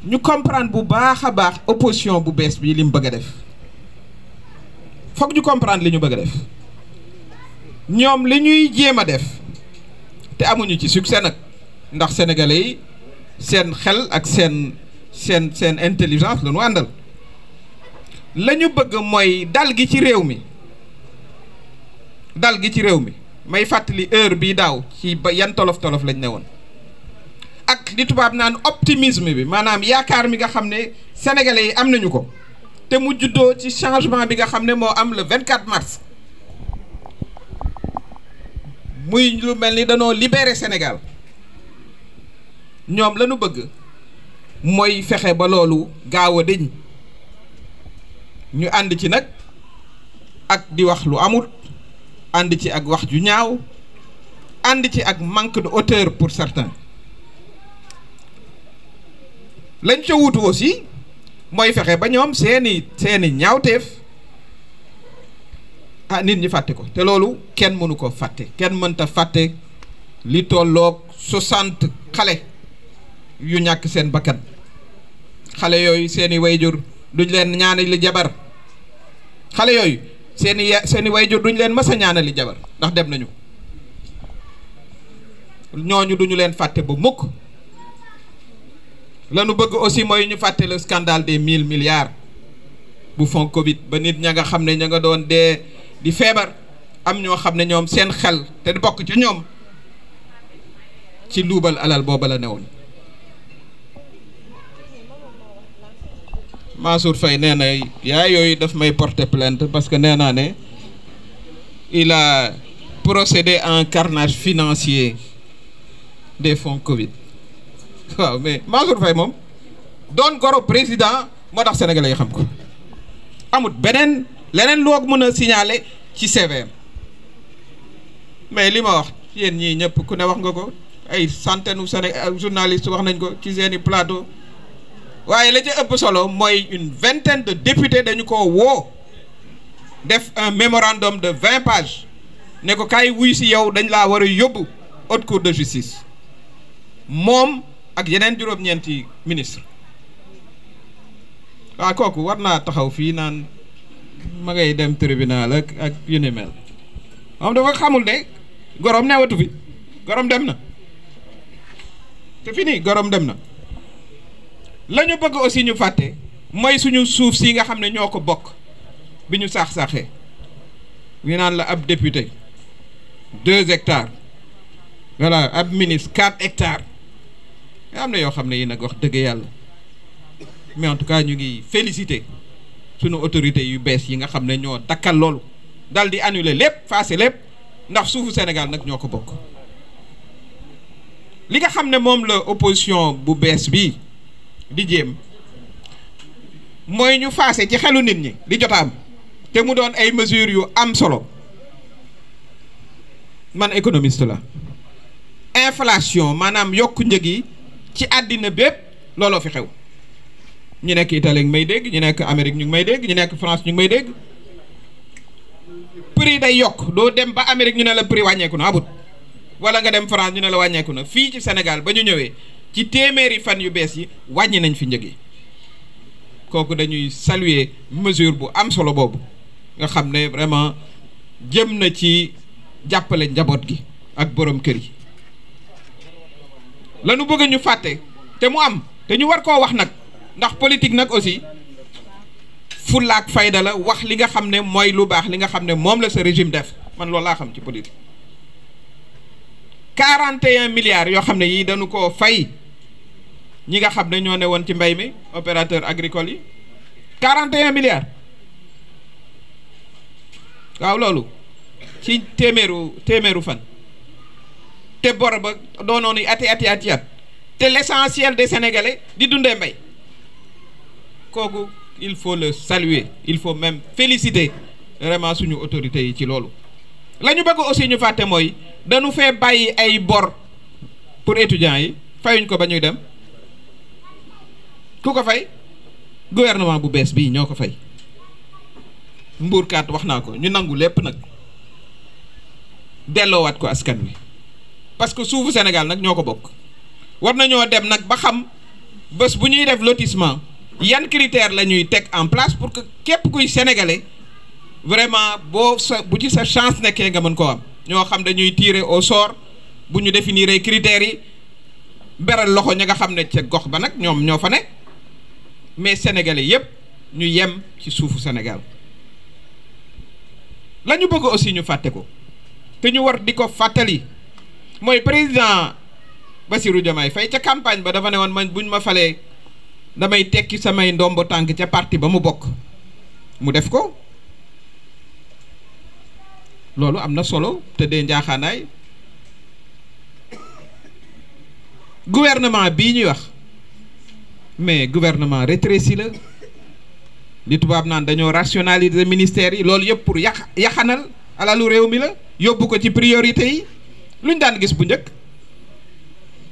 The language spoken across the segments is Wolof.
ñu comprendre bu baax a baax opposition bu bees bi li mu bëgg a def foog ñu comprendre li ñu bëgg a def ñoom li ñuy jéem a def te amuñu ci succès nag ndax sénégalais yi seen xel ak seen intelligence la ñu àndal la ñu bëgg mooy dal gi ci réew mi may fàttali heure bii daaw ci ba yan tolof-tolof lañ ne woon ak li tubaab naan optimisme bi maanaam yaakaar mi nga xam ne sénégalais yi am nañu ko te mu juddoo ci changement bi nga xam ne moo am le 24 mars muy lu mel ni danoo libérer Sénégal ñoom la ñu bëgg mooy fexe ba loolu gaaw a dëñ ñu ànd ci nag ak di wax lu amul ànd ci ak wax ju ñaaw ànd ci ak manque de hauteur pour certains lañ ca wutu aussi mooy fexe ba ñoom seeni ñaawteef nit ñi fàtte ko te loolu kenn mënu ko fàtte kenn mënta fàtte li tolloog 60 xale yu ñàkk seen bakkan xale yooyu seeni wayjur duñ leen ñaanali jabar xale yooyu seeni wayjur duñ leen mës a ñaanali jabar ndax dem nañu ñooñu duñu leen fàtte ba mukk lanu bëgg aussi mooy ñu fàtte le scandale des 1000 milliards bu fonds Covid ba nit ña nga xam ne ña nga doon dee di feebar am ñoo xam ne ñoom seen xel te di bokk ci ñoom ci luubal alal booba la newoon. Mansour Faye nee na yaay yooyu daf may porter plainte parce que nee naa ne il a procédé à un carnage financier des fonds Covid waaw mais Mansour Faye moom doon goro président moo tax sénégalais yi xam ko amut leneen loo mën a signaler ci CVM mais li ma wax yéen ñii ñëpp ku ne wax nga ko ay centaine journalistes wax nañ ko ci seeni plateau waaye la ca ëpp solo mooy une vingtaine de députés dañu ko woo def un mémorandum de 20 pages ne ko kaay wuy si yow dañ laa war a yóbbu haute cour de justice moom ak yeneen juróom-ñeenti ministre waaw kooku war naa taxaw fii naan ma ngay dem tribunal ak yu ni mel moom dafa xamul ne gorom newatu fi gorom dem na te fini gorom dem na la ñu bëgg aussi ñu fàtte mooy suñu suuf si nga xam ne ñoo ko bokk bi ñu saax-saaxee ñu naan la ab député 2 hectares voilà ab ministre 4 hectares am na yoo xam ne yi nag wax dëgg yàlla mais en tout cas ñu ngi féliciter suñu autorités yu bees yi nga xam ne ñoo dakkal loolu dal di annuler lépp faase lépp ndax suufu Sénégal nag ñoo ko bokk li nga xam ne moom la opposition bu bees bii di jéem mooy ñu faase ci xelu nit ñi di jotaam te mu doon ay mesures yu am solo man économiste la inflation maanaam yokku njëg yi ci àddina bépp looloo fi xew ñu nekk Italie ñu may dégg ñu nekk Amérique ñu ngi may dégg ñu nekk France ñu ngi may dégg prix day yokk doo dem ba Amérique ñu ne la prix wàññeeku na abut wala nga dem France ñu ne la wàññeeku na fii ci Sénégal ba ñu ñëwee ci téeméeri fan yu bees yi wàññi nañ fi njëg yi kooku dañuy saluer mesure bu am solo boobu nga xam ne vraiment jëm na ci jàppale njaboot gi ak borom kër yi lanu bëgg ñu fàtte te mu am te ñu war koo wax nag ndax politique nag aussi fulla ak fayda la wax li nga xam ne mooy lu baax li nga xam ne moom la sa régime def man loolu laa xam ci politique 41 milliards yoo xam ne yii dañu koo fay ñi nga xam ne ñoo ne woon ci mbay mi opérateur agricole yi 41 milliards waaw loolu ci téeméeru fan te bor ba doonoonu ati at te l'essentiel des Sénégalais di dundee mbay kooku il faut le saluer il faut même féliciter vraiment suñu autorités yi ci loolu la ñu bëgg aussi ñu fàtte mooy dañu fee bàyyi ay bor pour étudiants yi fayuñ ko ba ñuy dem ku ko fay gouvernement bu bees bii ñoo ko fay mbuurkaat wax naa ko ñu nangu lépp nag delloowaat ko askan wi parce que suufu Sénégal nag ñoo ko bokk war nañoo dem nag ba xam bés bu ñuy def lotissement yan critères la ñuy teg en place pour que képp kuy sénégalais vraiment boo sa bu ci sa chance nekkee nga mën koo am ñoo xam dañuy tirer au sort bu ñu définir ay critères yi beral loxo ña nga xam ne ca gox ba nag ñoom ñoo fa nekk mais sénégalais yépp ñu yem ci suufu Sénégal la ñu bëgg aussi ñu fàtte ko te ñu war di ko fàttali mooy président Bassirou Diomaye Faye ca campagne ba dafa ne woon man buñ ma falee damay tekki samay ndombo tànk ca parti ba mu bokk mu def ko loolu am na solo te dee njaaxaanaay gouvernement bii ñuy wax mais gouvernement rétréci la li tubaab naan dañoo rationaliser ministères yi loolu yëpp pour yaxanal alalu réew mi la yóbbu ko ci priorité yi lu ñu daan gis bu njëkk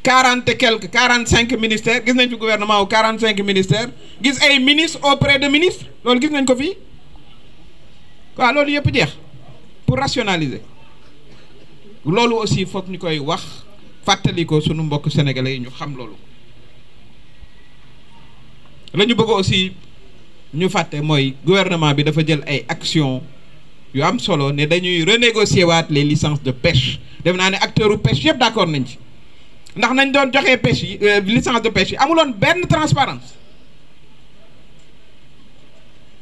40 et quelques 45 ministères gis nañ fi gouvernement wu 45 ministères gis ay ministres auprès de ministres loolu gis nañ ko fii waaw loolu yëpp jeex pour rationaliser loolu aussi foog ñu koy wax fàttali ko sunu mbokk sénégalais yi ñu xam loolu la ñu bëgg aussi ñu fàtte mooy gouvernement bi dafa jël ay actions yu am solo ne dañuy renégocier waat les licences de pêche def naa ne acteurs u pêche yëpp d'accord nañ ci ndax nañ doon joxee pêche yi licence de pêche yi amuloon benn transparence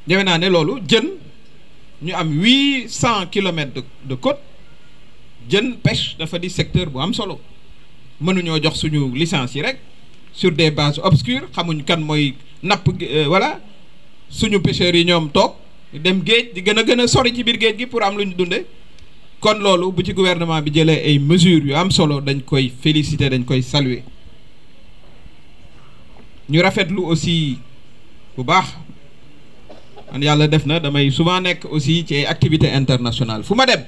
defe naa ne loolu jën ñu am 800 kilomètres de côte jën pêche dafa di secteur bu am solo mënuñoo jox suñu licence yi rek sur des bases obscures xamuñ kan mooy napp voilà suñu pêcheurs yi ñoom toog dem géej di gën a sori ci biir géej gi pour am lu ñu dunde kon loolu bu ci gouvernement bi jëlee ay mesures yu am solo dañ koy féliciter dañ koy saluer ñu rafetlu aussi bu baax man yàlla def na damay souvent nekk aussi ci ay activités internationales fu ma dem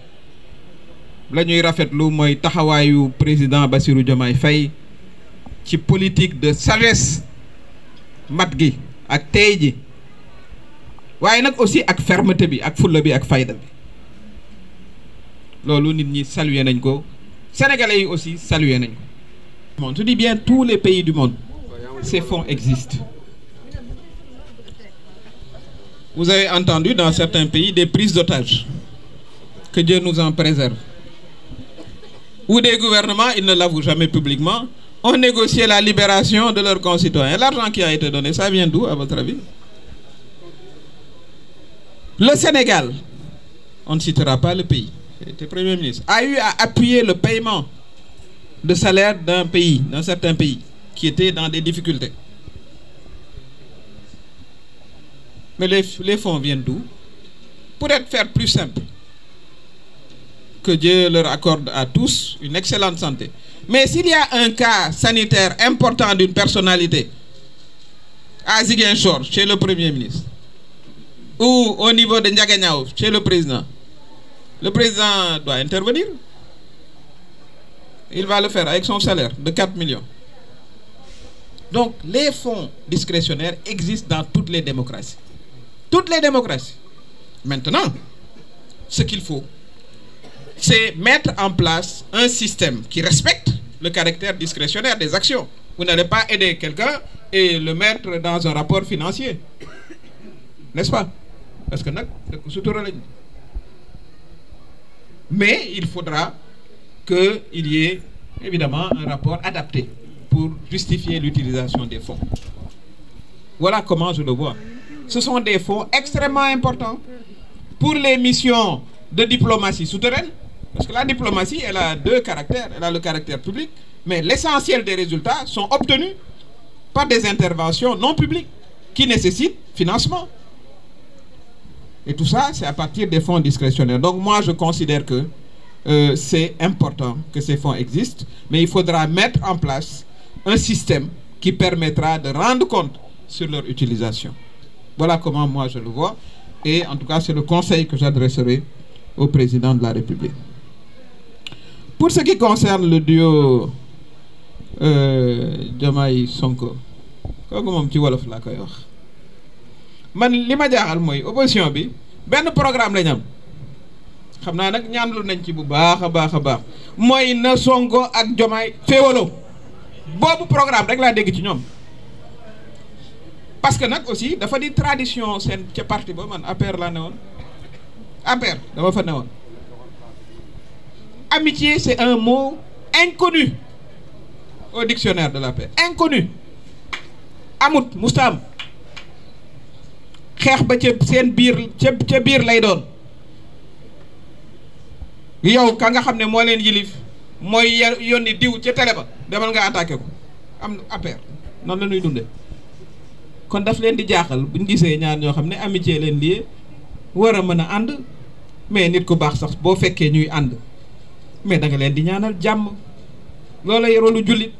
la ñuy rafetlu mooy taxawaayu président Bassirou Diomaye Faye ci politique de sagesse mat gi ak tey ji waaye nag aussi ak fermeté bi ak fulla bi ak fayda bi loolu nit ñi saluer nañ ko sénégalais yi aussi saluer nañ ko. Je dis bien tous les pays du monde ces fonds existent. Vous avez entendu dans certains pays des prises d'otages, que Dieu nous en préserve, où des gouvernements, ils ne l'avouent jamais publiquement, ont négocié la libération de leurs concitoyens. L'argent qui a été donné, ça vient d'où à votre avis? Le Sénégal, on ne citera pas le pays, il était Premier ministre, a eu à appuyer le paiement de salaire d'un pays, d'un certain pays, qui était dans des difficultés. Mais les fonds viennent d'où? Pour faire plus simple, que Dieu leur accorde à tous une excellente santé. Mais s'il y a un cas sanitaire important d'une personnalité à Ziguinchor, chez le Premier ministre, ou au niveau de Ndiaganiao, chez le président doit intervenir. Il va le faire avec son salaire de 4 millions. Donc, les fonds discrétionnaires existent dans toutes les démocraties. Toutes les démocraties. Maintenant, ce qu'il faut, c'est mettre en place un système qui respecte le caractère discrétionnaire des actions. Vous n'allez pas aider quelqu'un et le mettre dans un rapport financier. N'est-ce pas? Parce que mais il faudra qu'il y ait évidemment un rapport adapté pour justifier l'utilisation des fonds. Voilà comment je le vois. Ce sont des fonds extrêmement importants pour les missions de diplomatie souterraine, parce que la diplomatie, elle a deux caractères. Elle a le caractère public, mais l'essentiel des résultats sont obtenus par des interventions non publiques qui nécessitent financement. Et tout ça, c'est à partir des fonds discrétionnaires. Donc moi, je considère que c'est important que ces fonds existent, mais il faudra mettre en place un système qui permettra de rendre compte sur leur utilisation. Voilà comment moi je le vois. Et en tout cas, c'est le conseil que j'adresserai au président de la République. Pour ce qui concerne le duo Diomaye Sonko, man li ma jaaxal mooy opposition bi benn programme lañ am xam naa nag ñaanlu nañ ci bu baax a baax mooy na Sonko ak Diomaye féewaloo boobu programme rek laa dégg ci ñoom parce que nag aussi dafa di tradition seen ca parti ba man APR laa ne woon APR dama fa ne woon amitié c'est un mot inconnu au dictionnaire de l'APR, inconnu amut mustaam xeex ba ca seen biir ca biir lay doon yow ka nga xam ne moo leen yilif mooy yónni diw ca télé ba demal nga attaqué ko am APR noonu la ñuy dundee kon daf leen di jaaxal buñ gisee ñaar ñoo xam ne amitié leen lii war a mën a ànd mais nit ku baax sax boo fekkee ñuy ànd mais da nga leen di ñaanal jàmm loola yorolu jullit